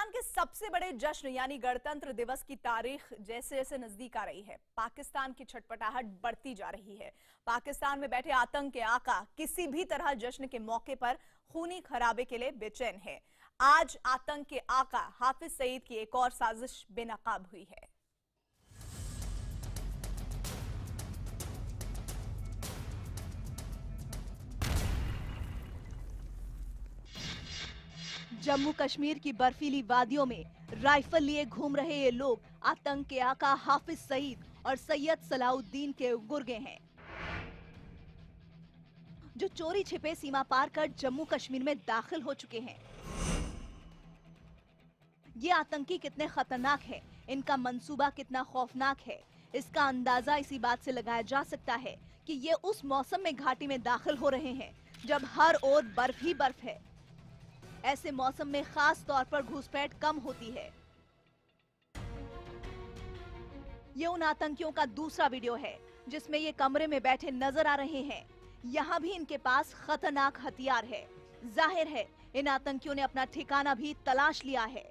पाकिस्तान के सबसे बड़े जश्न यानी गणतंत्र दिवस की तारीख जैसे जैसे नजदीक आ रही है, पाकिस्तान की छटपटाहट बढ़ती जा रही है। पाकिस्तान में बैठे आतंक के आका किसी भी तरह जश्न के मौके पर खूनी खराबे के लिए बेचैन है। आज आतंक के आका हाफिज सईद की एक और साजिश बेनकाब हुई है। जम्मू कश्मीर की बर्फीली वादियों में राइफल लिए घूम रहे ये लोग आतंक के आका हाफिज सईद और सैयद सलाउद्दीन के गुर्गे हैं, जो चोरी छिपे सीमा पार कर जम्मू कश्मीर में दाखिल हो चुके हैं। ये आतंकी कितने खतरनाक है, इनका मंसूबा कितना खौफनाक है, इसका अंदाजा इसी बात से लगाया जा सकता है कि ये उस मौसम में घाटी में दाखिल हो रहे हैं जब हर ओर बर्फ ही बर्फ है। ऐसे मौसम में खास तौर पर घुसपैठ कम होती है। ये उन आतंकियों का दूसरा वीडियो है जिसमें ये कमरे में बैठे नजर आ रहे हैं। यहाँ भी इनके पास खतरनाक हथियार है। जाहिर है इन आतंकियों ने अपना ठिकाना भी तलाश लिया है।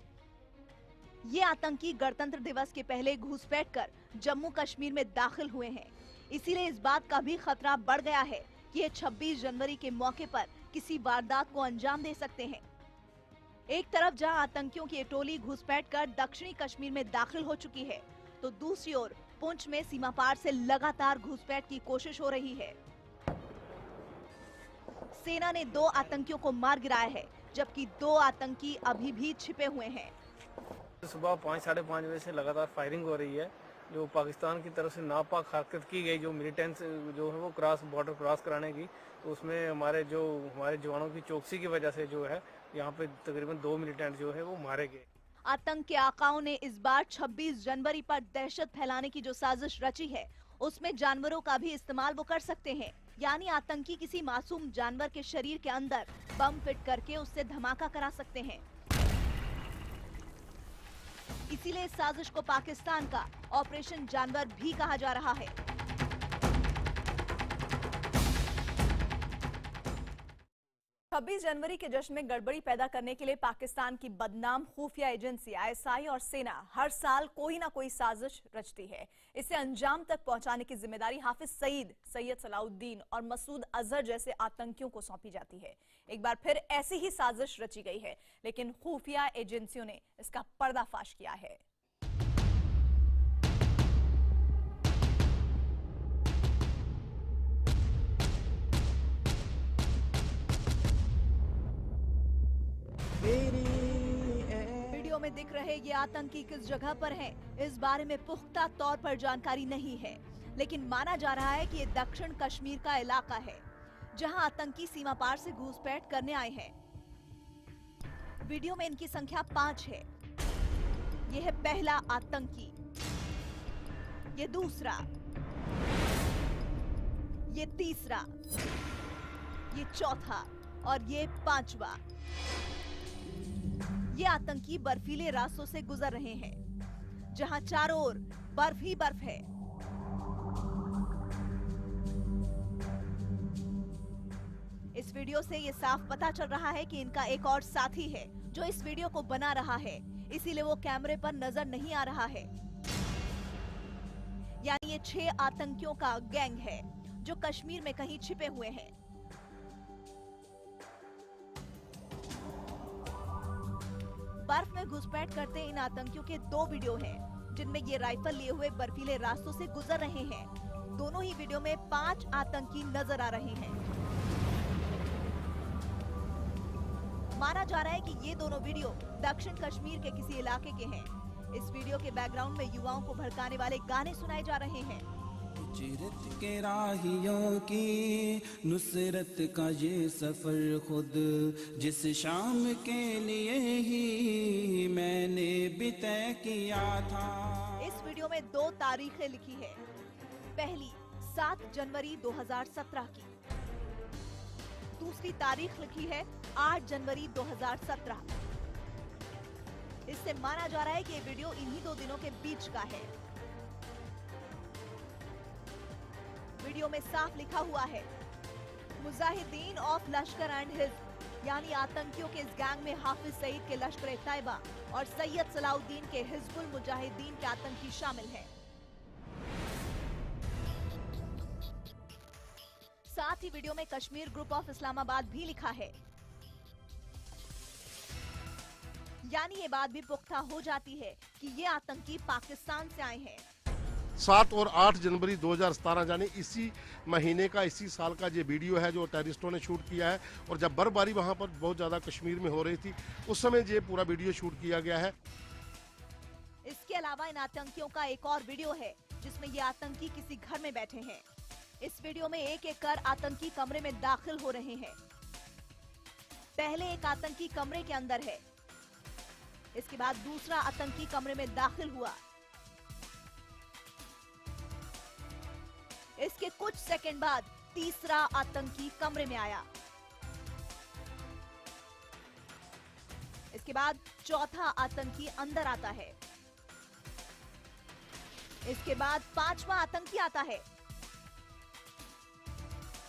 ये आतंकी गणतंत्र दिवस के पहले घुसपैठ कर जम्मू कश्मीर में दाखिल हुए हैं। इसीलिए इस बात का भी खतरा बढ़ गया है कि ये 26 जनवरी के मौके पर किसी वारदात को अंजाम दे सकते हैं। एक तरफ जहां आतंकियों की ये टोली घुसपैठ कर दक्षिणी कश्मीर में दाखिल हो चुकी है, तो दूसरी ओर पुंछ में सीमा पार से लगातार घुसपैठ की कोशिश हो रही है। सेना ने 2 आतंकियों को मार गिराया है, जबकि 2 आतंकी अभी भी छिपे हुए हैं। सुबह 5 साढ़े 5 बजे से लगातार फायरिंग हो रही है। जो पाकिस्तान की तरफ से नापाक हरकत की गई, जो मिलिटेंट्स जो है वो बॉर्डर क्रॉस कराने की, तो उसमें हमारे जवानों की चौकसी की वजह से जो है यहाँ पे तकरीबन 2 मिलिटेंट जो है वो मारे गए। आतंक के आकाओं ने इस बार 26 जनवरी पर दहशत फैलाने की जो साजिश रची है, उसमें जानवरों का भी इस्तेमाल वो कर सकते हैं। यानी आतंकी किसी मासूम जानवर के शरीर के अंदर बम फिट करके उससे धमाका करा सकते हैं। इसीलिए इस साजिश को पाकिस्तान का ऑपरेशन जानवर भी कहा जा रहा है। 26 जनवरी के जश्न में गड़बड़ी पैदा करने के लिए पाकिस्तान की बदनाम खुफिया एजेंसी आईएसआई और सेना हर साल कोई ना कोई साजिश रचती है। इसे अंजाम तक पहुंचाने की जिम्मेदारी हाफिज सईद, सैयद सलाउद्दीन और मसूद अजहर जैसे आतंकियों को सौंपी जाती है। एक बार फिर ऐसी ही साजिश रची गई है, लेकिन खुफिया एजेंसियों ने इसका पर्दाफाश किया है। वीडियो में दिख रहे ये आतंकी किस जगह पर हैं, इस बारे में पुख्ता तौर पर जानकारी नहीं है, लेकिन माना जा रहा है कि ये दक्षिण कश्मीर का इलाका है जहां आतंकी सीमा पार से घुसपैठ करने आए हैं। वीडियो में इनकी संख्या 5 है। ये है पहला आतंकी, ये दूसरा, ये तीसरा, ये चौथा और ये 5वां। ये आतंकी बर्फीले रास्तों से गुजर रहे हैं जहां चारों ओर बर्फ ही बर्फ है। इस वीडियो से ये साफ पता चल रहा है कि इनका एक और साथी है जो इस वीडियो को बना रहा है, इसीलिए वो कैमरे पर नजर नहीं आ रहा है। यानी ये 6 आतंकियों का गैंग है जो कश्मीर में कहीं छिपे हुए हैं। बर्फ में घुसपैठ करते इन आतंकियों के 2 वीडियो हैं, जिनमें ये राइफल लिए हुए बर्फीले रास्तों से गुजर रहे हैं। दोनों ही वीडियो में 5 आतंकी नजर आ रहे हैं। माना जा रहा है कि ये दोनों वीडियो दक्षिण कश्मीर के किसी इलाके के हैं। इस वीडियो के बैकग्राउंड में युवाओं को भड़काने वाले गाने सुनाए जा रहे हैं। हिजरत के राहियों की नुसरत का ये सफर खुद जिस शाम के लिए ही मैंने भी तय किया था। इस वीडियो में 2 तारीखें लिखी है। पहली 7 जनवरी 2017 की, दूसरी तारीख लिखी है 8 जनवरी 2017। इससे माना जा रहा है कि ये वीडियो इन्हीं 2 दिनों के बीच का है। वीडियो में साफ लिखा हुआ है, Mujahideen of Lashkar and Hizb यानी आतंकियों के इस गैंग में हाफिज सईद के लश्कर-ए-तैयबा और सैयद सलाउद्दीन के हिजबुल मुजाहिदीन के आतंकी शामिल हैं। साथ ही वीडियो में कश्मीर ग्रुप ऑफ इस्लामाबाद भी लिखा है। यानी ये बात भी पुख्ता हो जाती है कि ये आतंकी पाकिस्तान से आए हैं। 7 और 8 जनवरी 2017 यानी इसी महीने का, इसी साल का ये वीडियो है जो टेररिस्टों ने शूट किया है। और जब बर्फबारी वहां पर बहुत ज़्यादा कश्मीर में हो रही थी, उस समय ये पूरा वीडियो शूट किया गया है। इसके अलावा इन आतंकियों का एक और वीडियो है जिसमें ये आतंकी किसी घर में बैठे हैं। इस वीडियो में एक एक कर आतंकी कमरे में दाखिल हो रहे हैं। पहले एक आतंकी कमरे के अंदर है, इसके बाद दूसरा आतंकी कमरे में दाखिल हुआ। इसके कुछ सेकंड बाद तीसरा आतंकी कमरे में आया। इसके बाद चौथा आतंकी अंदर आता है। इसके बाद पांचवा आतंकी आता है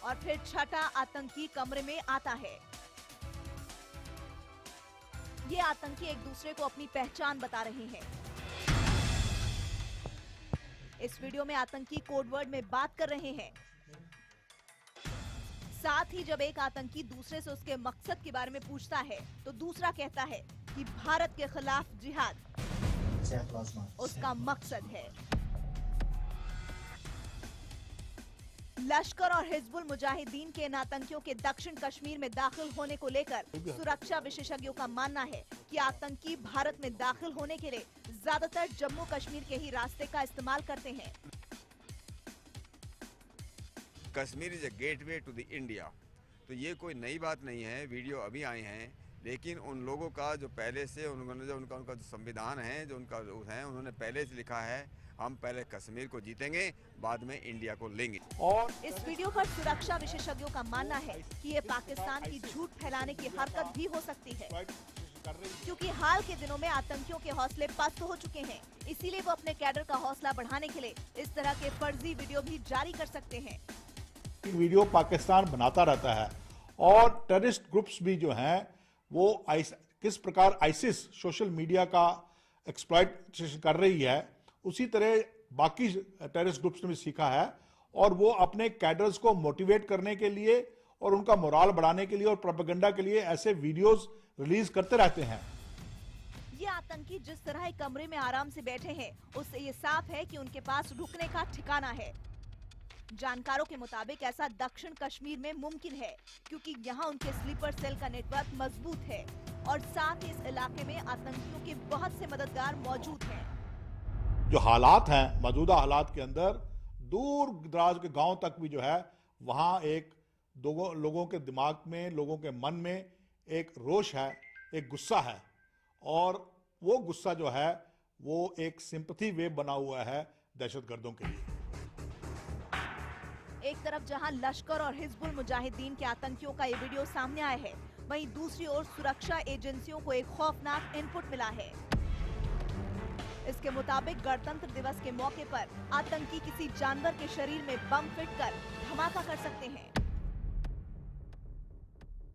और फिर छठा आतंकी कमरे में आता है। ये आतंकी एक दूसरे को अपनी पहचान बता रहे हैं। इस वीडियो में आतंकी कोडवर्ड में बात कर रहे हैं। साथ ही जब एक आतंकी दूसरे से उसके मकसद के बारे में पूछता है तो दूसरा कहता है कि भारत के खिलाफ जिहाद उसका मकसद है। लश्कर और हिजबुल मुजाहिदीन के इन आतंकियों के दक्षिण कश्मीर में दाखिल होने को लेकर सुरक्षा विशेषज्ञों का मानना है कि आतंकी भारत में दाखिल होने के लिए ज्यादातर जम्मू कश्मीर के ही रास्ते का इस्तेमाल करते हैं। Kashmir is a gateway to the India, तो ये कोई नई बात नहीं है। वीडियो अभी आए हैं, लेकिन उन लोगों का जो पहले से उन्होंने जो उनका जो संविधान है, जो उनका है, उन्होंने पहले से लिखा है हम पहले कश्मीर को जीतेंगे, बाद में इंडिया को लेंगे। और इस वीडियो पर सुरक्षा विशेषज्ञों का मानना है कि ये पाकिस्तान की झूठ फैलाने की हरकत भी हो सकती है, क्योंकि हाल के दिनों में आतंकियों के हौसले पस्त हो चुके हैं। इसीलिए वो अपने कैडर का हौसला बढ़ाने के लिए इस तरह के फर्जी वीडियो भी जारी कर सकते हैं। वीडियो पाकिस्तान बनाता रहता है और टेररिस्ट ग्रुप्स भी जो हैं वो किस प्रकार आईसिस सोशल मीडिया का एक्सप्लॉइटेशन कर रही है, उसी तरह बाकी टेररिस्ट ग्रुप्स ने भी सीखा है और वो अपने कैडर्स को मोटिवेट करने के लिए और उनका मोराल बढ़ाने के लिए और प्रोपेगेंडा के लिए ऐसे वीडियोस रिलीज करते रहते हैं। ये आतंकी जिस तरह एक कमरे में आराम से बैठे हैं, उससे ये साफ है कि उनके पास रुकने का ठिकाना है। जानकारों के मुताबिक ऐसा दक्षिण कश्मीर में मुमकिन है क्योंकि यहाँ उनके स्लीपर सेल का नेटवर्क मजबूत है और साथ ही इस इलाके में आतंकियों के बहुत से मददगार मौजूद हैं। जो हालात हैं, मौजूदा हालात के अंदर दूर दराज के गांव तक भी जो है वहां एक लोगों के दिमाग में, लोगों के मन में एक रोष है, एक गुस्सा है और वो गुस्सा जो है वो एक सिंपैथी वेव बना हुआ है दहशतगर्दों के लिए। एक तरफ जहां लश्कर और हिजबुल मुजाहिदीन के आतंकियों का ये वीडियो सामने आया है, वहीं दूसरी ओर सुरक्षा एजेंसियों को एक खौफनाक इनपुट मिला है। इसके मुताबिक गणतंत्र दिवस के मौके पर आतंकी किसी जानवर के शरीर में बम फिट कर धमाका कर सकते हैं।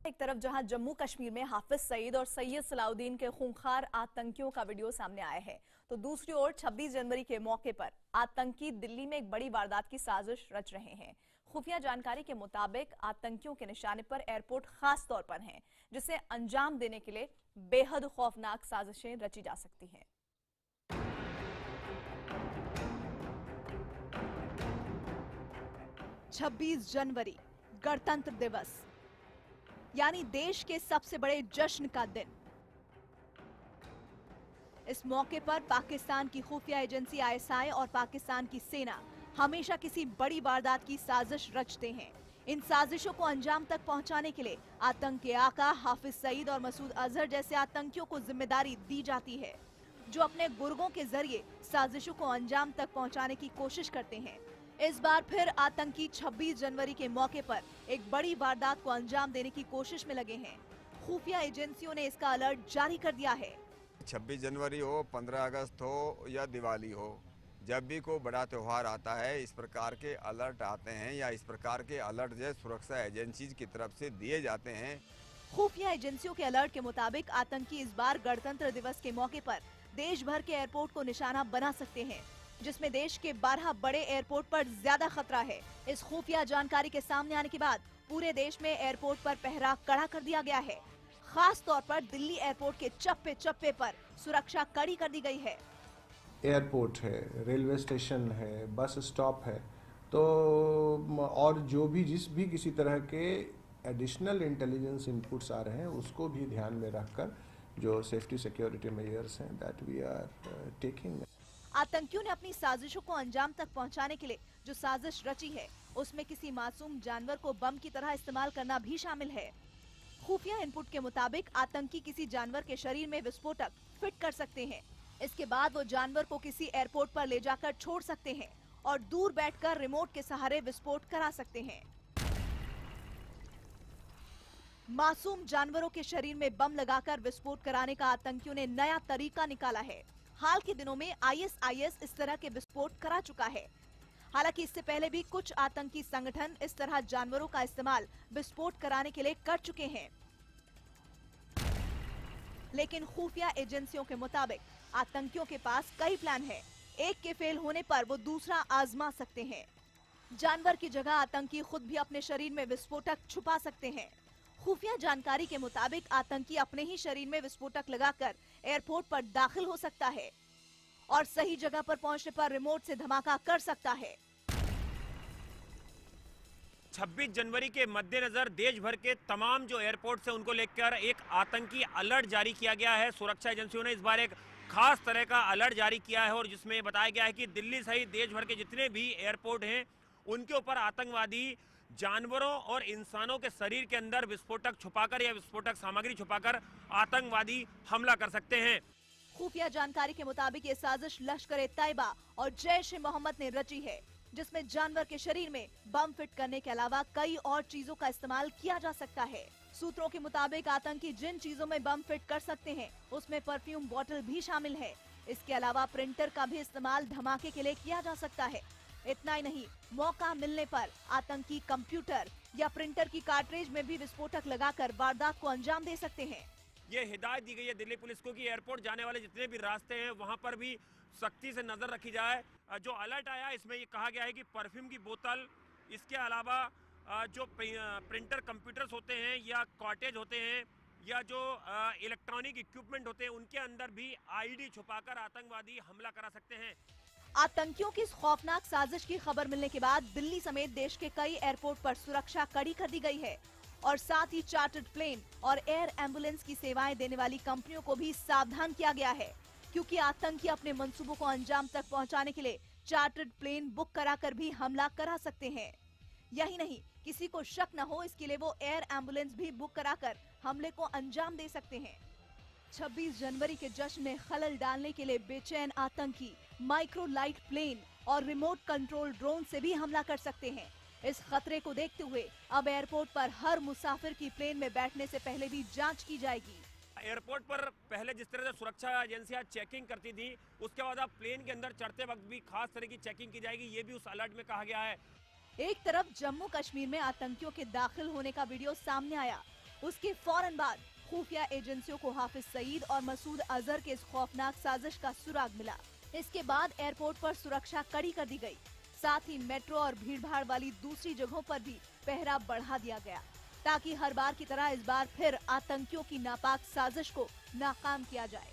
एक तरफ जहां जम्मू कश्मीर में हाफिज सईद और सैयद सलाउद्दीन के खूंखार आतंकियों का वीडियो सामने आया है, तो दूसरी ओर 26 जनवरी के मौके पर आतंकी दिल्ली में एक बड़ी वारदात की साजिश रच रहे हैं। खुफिया जानकारी के मुताबिक आतंकियों के निशाने पर एयरपोर्ट खास तौर पर हैं, जिसे अंजाम देने के लिए बेहद खौफनाक साजिशें रची जा सकती हैं। छब्बीस जनवरी गणतंत्र दिवस, यानी देश के सबसे बड़े जश्न का दिन। इस मौके पर पाकिस्तान की खुफिया एजेंसी आईएसआई और पाकिस्तान की सेना हमेशा किसी बड़ी वारदात की साजिश रचते हैं। इन साजिशों को अंजाम तक पहुंचाने के लिए आतंक के आका हाफिज सईद और मसूद अजहर जैसे आतंकियों को जिम्मेदारी दी जाती है, जो अपने गुर्गों के जरिए साजिशों को अंजाम तक पहुंचाने की कोशिश करते हैं। इस बार फिर आतंकी 26 जनवरी के मौके पर एक बड़ी वारदात को अंजाम देने की कोशिश में लगे हैं। खुफिया एजेंसियों ने इसका अलर्ट जारी कर दिया है। 26 जनवरी हो, 15 अगस्त हो या दिवाली हो, जब भी कोई बड़ा त्यौहार आता है, इस प्रकार के अलर्ट आते हैं या इस प्रकार के अलर्ट जो सुरक्षा एजेंसीज की तरफ से दिए जाते हैं खुफिया एजेंसियों के अलर्ट के मुताबिक आतंकी इस बार गणतंत्र दिवस के मौके पर देश भर के एयरपोर्ट को निशाना बना सकते हैं, जिसमें देश के 12 बड़े एयरपोर्ट पर ज्यादा खतरा है। इस खुफिया जानकारी के सामने आने के बाद पूरे देश में एयरपोर्ट पर पहरा कड़ा कर दिया गया है। खास तौर पर दिल्ली एयरपोर्ट के चप्पे चप्पे पर सुरक्षा कड़ी कर दी गई है। एयरपोर्ट है, रेलवे स्टेशन है, बस स्टॉप है, तो और जो भी किसी तरह के एडिशनल इंटेलिजेंस इनपुट्स आ रहे हैं उसको भी ध्यान में रखकर जो सेफ्टी सिक्योरिटी मेजर्स हैं दैट वी आर टेकिंग। आतंकियों ने अपनी साजिशों को अंजाम तक पहुंचाने के लिए जो साजिश रची है उसमें किसी मासूम जानवर को बम की तरह इस्तेमाल करना भी शामिल है। खुफिया इनपुट के मुताबिक आतंकी किसी जानवर के शरीर में विस्फोटक फिट कर सकते हैं। इसके बाद वो जानवर को किसी एयरपोर्ट पर ले जाकर छोड़ सकते हैं और दूर बैठकर रिमोट के सहारे विस्फोट करा सकते हैं। मासूम जानवरों के शरीर में बम लगाकर विस्फोट कराने का आतंकियों ने नया तरीका निकाला है। हाल के दिनों में ISIS इस तरह के विस्फोट करा चुका है। हालांकि इससे पहले भी कुछ आतंकी संगठन इस तरह जानवरों का इस्तेमाल विस्फोट कराने के लिए कर चुके हैं, लेकिन खुफिया एजेंसियों के मुताबिक आतंकियों के पास कई प्लान है। एक के फेल होने पर वो दूसरा आजमा सकते हैं। जानवर की जगह आतंकी खुद भी अपने शरीर में विस्फोटक छुपा सकते हैं। खुफिया जानकारी के मुताबिक आतंकी अपने ही शरीर में विस्फोटक लगाकर एयरपोर्ट पर दाखिल हो सकता है और सही जगह पर पहुंचने पर रिमोट से धमाका कर सकता है। 26 जनवरी के मद्देनजर देश भर के तमाम जो एयरपोर्ट हैं उनको लेकर एक आतंकी अलर्ट जारी किया गया है। सुरक्षा एजेंसियों ने इस बार एक खास तरह का अलर्ट जारी किया है और जिसमें बताया गया है कि दिल्ली सहित देश भर के जितने भी एयरपोर्ट हैं उनके ऊपर आतंकवादी जानवरों और इंसानों के शरीर के अंदर विस्फोटक छुपाकर या विस्फोटक सामग्री छुपाकर आतंकवादी हमला कर सकते हैं। खुफिया जानकारी के मुताबिक ये साजिश लश्कर-ए-तैयबा और जैश-ए-मोहम्मद ने रची है, जिसमें जानवर के शरीर में बम फिट करने के अलावा कई और चीजों का इस्तेमाल किया जा सकता है। सूत्रों के मुताबिक आतंकी जिन चीजों में बम फिट कर सकते हैं उसमें परफ्यूम बोतल भी शामिल है। इसके अलावा प्रिंटर का भी इस्तेमाल धमाके के लिए किया जा सकता है। इतना ही नहीं, मौका मिलने पर आतंकी कंप्यूटर या प्रिंटर की कार्ट्रिज में भी विस्फोटक लगाकर वारदात को अंजाम दे सकते हैं। ये हिदायत दी गई है दिल्ली पुलिस को कि एयरपोर्ट जाने वाले जितने भी रास्ते हैं वहां पर भी सख्ती से नजर रखी जाए। जो अलर्ट आया इसमें ये कहा गया है कि परफ्यूम की बोतल, इसके अलावा जो प्रिंटर कंप्यूटर्स होते हैं या कॉटेज होते हैं या जो इलेक्ट्रॉनिक इक्विपमेंट होते हैं उनके अंदर भी आईडी छुपाकर आतंकवादी हमला करा सकते हैं। आतंकियों की इस खौफनाक साजिश की खबर मिलने के बाद दिल्ली समेत देश के कई एयरपोर्ट पर सुरक्षा कड़ी कर दी गई है और साथ ही चार्टर्ड प्लेन और एयर एम्बुलेंस की सेवाएं देने वाली कंपनियों को भी सावधान किया गया है, क्योंकि आतंकी अपने मंसूबों को अंजाम तक पहुंचाने के लिए चार्टर्ड प्लेन बुक कराकर भी हमला करा सकते हैं। यही नहीं, किसी को शक न हो इसके लिए वो एयर एम्बुलेंस भी बुक कराकर हमले को अंजाम दे सकते हैं। 26 जनवरी के जश्न में खलल डालने के लिए बेचैन आतंकी माइक्रो लाइट प्लेन और रिमोट कंट्रोल ड्रोन से भी हमला कर सकते हैं। इस खतरे को देखते हुए अब एयरपोर्ट पर हर मुसाफिर की प्लेन में बैठने से पहले भी जांच की जाएगी। एयरपोर्ट पर पहले जिस तरह से सुरक्षा एजेंसियां चेकिंग करती थी, उसके बाद अब प्लेन के अंदर चढ़ते वक्त भी खास तरह की चेकिंग की जाएगी, ये भी उस अलर्ट में कहा गया है। एक तरफ जम्मू कश्मीर में आतंकियों के दाखिल होने का वीडियो सामने आया, उसके फौरन बाद खुफिया एजेंसियों को हाफिज सईद और मसूद अजहर के इस खौफनाक साजिश का सुराग मिला। इसके बाद एयरपोर्ट पर सुरक्षा कड़ी कर दी गई, साथ ही मेट्रो और भीड़भाड़ वाली दूसरी जगहों पर भी पहरा बढ़ा दिया गया, ताकि हर बार की तरह इस बार फिर आतंकियों की नापाक साजिश को नाकाम किया जाए।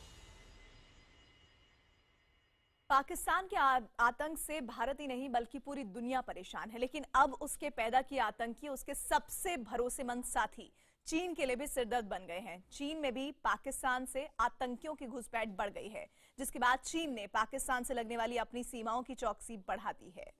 पाकिस्तान के आतंक से भारत ही नहीं बल्कि पूरी दुनिया परेशान है, लेकिन अब उसके पैदा किए आतंकी उसके सबसे भरोसेमंद साथी चीन के लिए भी सिरदर्द बन गए हैं। चीन में भी पाकिस्तान से आतंकियों की घुसपैठ बढ़ गई है, जिसके बाद चीन ने पाकिस्तान से लगने वाली अपनी सीमाओं की चौकसी बढ़ा दी है।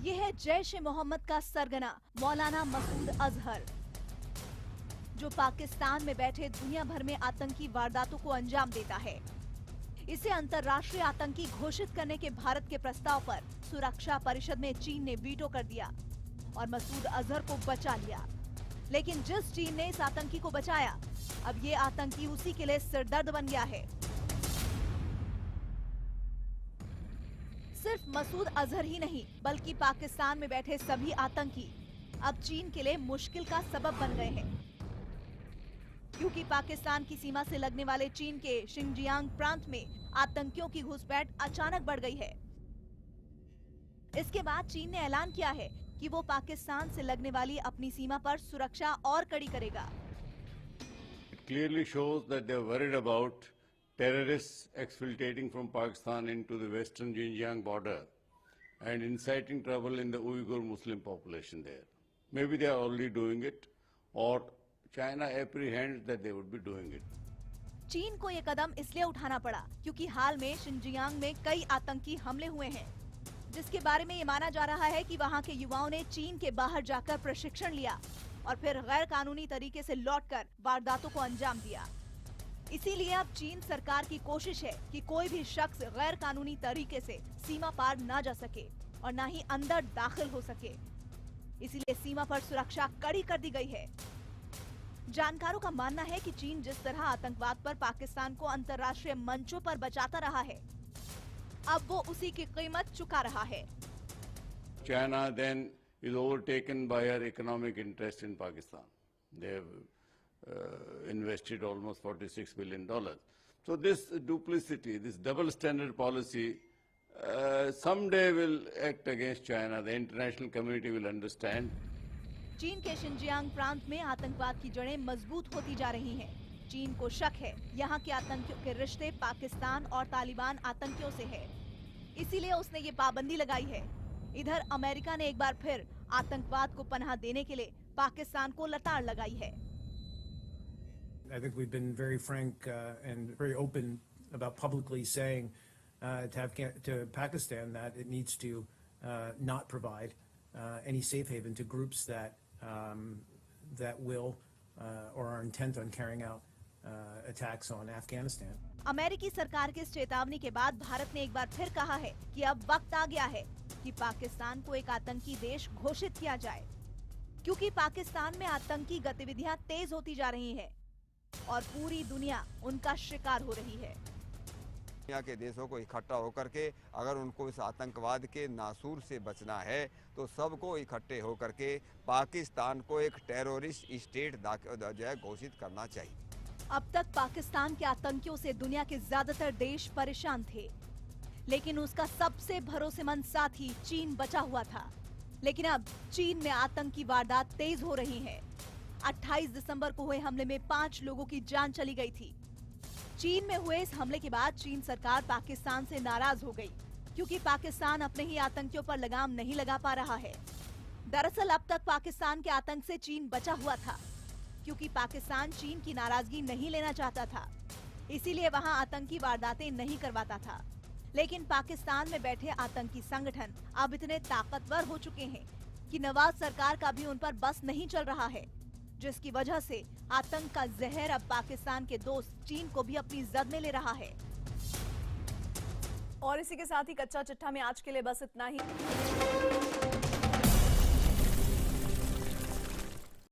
ये है जैश-ए-मोहम्मद का सरगना मौलाना मसूद अजहर, जो पाकिस्तान में बैठे दुनिया भर में आतंकी वारदातों को अंजाम देता है। इसे अंतर्राष्ट्रीय आतंकी घोषित करने के भारत के प्रस्ताव पर सुरक्षा परिषद में चीन ने वीटो कर दिया और मसूद अजहर को बचा लिया। लेकिन जिस चीन ने इस आतंकी को बचाया, अब ये आतंकी उसी के लिए सिरदर्द बन गया है। सिर्फ मसूद अजहर ही नहीं बल्कि पाकिस्तान में बैठे सभी आतंकी अब चीन के लिए मुश्किल का सबब बन गए हैं, क्योंकि पाकिस्तान की सीमा से लगने वाले चीन के शिनजियांग प्रांत में आतंकियों की घुसपैठ अचानक बढ़ गई है। इसके बाद चीन ने ऐलान किया है कि वो पाकिस्तान से लगने वाली अपनी सीमा पर सुरक्षा और कड़ी करेगा। It clearly shows that they are worried about terrorists exfiltrating from Pakistan into the western Xinjiang border and inciting trouble in the Uyghur Muslim population there. Maybe they are already doing it, or China apprehends that they would be doing it. चीन को ये कदम इसलिए उठाना पड़ा क्योंकि हाल में Xinjiang में कई आतंकी हमले हुए हैं, जिसके बारे में ये माना जा रहा है कि वहाँ के युवाओं ने चीन के बाहर जाकर प्रशिक्षण लिया और फिर गैर कानूनी तरीके से लौटकर वारदातों को अंजाम दिया। इसीलिए अब चीन सरकार की कोशिश है कि कोई भी शख्स गैर कानूनी तरीके से सीमा पार न जा सके और न ही अंदर दाखिल हो सके। इसीलिए सीमा पर सुरक्षा कड़ी कर दी गई है। जानकारों का मानना है कि चीन जिस तरह आतंकवाद पर पाकिस्तान को अंतर्राष्ट्रीय मंचों पर बचाता रहा है, अब वो उसी की कीमत चुका रहा है। China then is overtaken by her economic interest in Pakistan. They have invested almost $46 billion. So this duplicity, this double standard policy, someday will act against China. The international community will understand. चीन के Xinjiang प्रांत में आतंकवाद की जड़ें मजबूत होती जा रही हैं। चीन को शक है यहाँ के आतंकियों के रिश्ते पाकिस्तान और तालिबान आतंकियों से है, इसीलिए उसने ये पाबंदी लगाई है। इधर अमेरिका ने एक बार फिर आतंकवाद को पनाह देने के लिए पाकिस्तान को लताड़ लगाई है। I think we've been very frank and very open about publicly saying to Pakistan that it needs to not provide any safe haven to groups that will or are intent on carrying out attacks on Afghanistan. अमेरिकी सरकार की इस चेतावनी के बाद भारत ने एक बार फिर कहा है कि अब वक्त आ गया है कि पाकिस्तान को एक आतंकी देश घोषित किया जाए, क्योंकि पाकिस्तान में आतंकी गतिविधियां तेज होती जा रही हैं और पूरी दुनिया उनका शिकार हो रही है। दुनिया के देशों को इकट्ठा होकर के अगर उनको इस आतंकवाद के नासूर से बचना है तो सबको इकट्ठे होकर के पाकिस्तान को एक टेररिस्ट स्टेट जो है घोषित करना चाहिए। अब तक पाकिस्तान के आतंकियों से दुनिया के ज्यादातर देश परेशान थे, लेकिन उसका सबसे भरोसेमंद साथी चीन बचा हुआ था। लेकिन अब चीन में आतंकी वारदात तेज हो रही हैं। 28 दिसंबर को हुए हमले में 5 लोगों की जान चली गई थी। चीन में हुए इस हमले के बाद चीन सरकार पाकिस्तान से नाराज हो गई, क्योंकि पाकिस्तान अपने ही आतंकियों पर लगाम नहीं लगा पा रहा है। दरअसल अब तक पाकिस्तान के आतंक से चीन बचा हुआ था, क्योंकि पाकिस्तान चीन की नाराजगी नहीं लेना चाहता था, इसीलिए वहां आतंकी वारदातें नहीं करवाता था। लेकिन पाकिस्तान में बैठे आतंकी संगठन अब इतने ताकतवर हो चुके हैं कि नवाज सरकार का भी उन पर बस नहीं चल रहा है, जिसकी वजह से आतंक का जहर अब पाकिस्तान के दोस्त चीन को भी अपनी जद में ले रहा है। और इसी के साथ ही कच्चा चिट्ठा में आज के लिए बस इतना ही।